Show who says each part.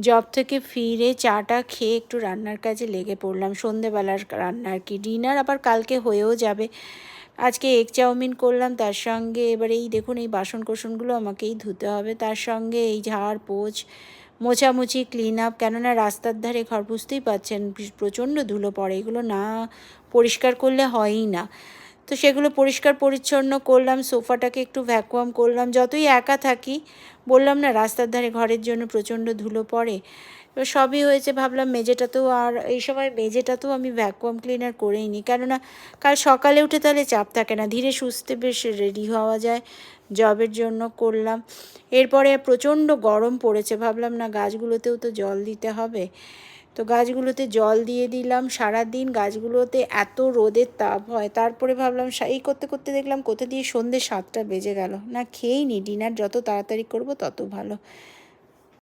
Speaker 1: Job থেকে ফিরে চাটা খেয়ে একটু রান্নার কাজে লেগে পড়লাম, সন্ধেবেলার রান্না আর কি। ডিনার আবার কালকে হয়েও যাবে। আজকে এগ চাউমিন করলাম, তার সঙ্গে এবার এই দেখুন এই বাসন কোসনগুলো আমাকেই ধুতে হবে, তার সঙ্গে এই ঝাড় পোছ মোছামুছি ক্লিন আপ, কেননা রাস্তার ধারে ঘর বুঝতেই পারছেন প্রচণ্ড ধুলো পড়ে, এগুলো না পরিষ্কার করলে হয়ই না। তো সেগুলো পরিষ্কার পরিচ্ছন্ন করলাম, সোফাটাকে একটু ভ্যাকুয়াম করলাম। যতই একা থাকি, বললাম না রাস্তার ধারে ঘরের জন্য প্রচণ্ড ধুলো পড়ে, এবার সবই হয়েছে। ভাবলাম মেঝেটাতেও, আর এই সময় মেঝেটাতেও আমি ভ্যাকুয়াম ক্লিনার করেই নিই, কেননা কাল সকালে উঠে তাহলে চাপ থাকে না, ধীরে সুস্থে বেশ রেডি হওয়া যায়। জবের জন্য করলাম। এরপরে প্রচণ্ড গরম পড়েছে, ভাবলাম না গাছগুলোতেও তো জল দিতে হবে, তো গাছগুলোতে জল দিয়ে দিলাম। সারাদিন গাছগুলোতে এত রোদের তাপ হয়, তারপরে ভাবলাম এই করতে করতে দেখলাম কোথা দিয়ে সন্ধ্যে 7টা বেজে গেল, না খেয়েই নি, ডিনার যত তাড়াতাড়ি করব তত ভালো।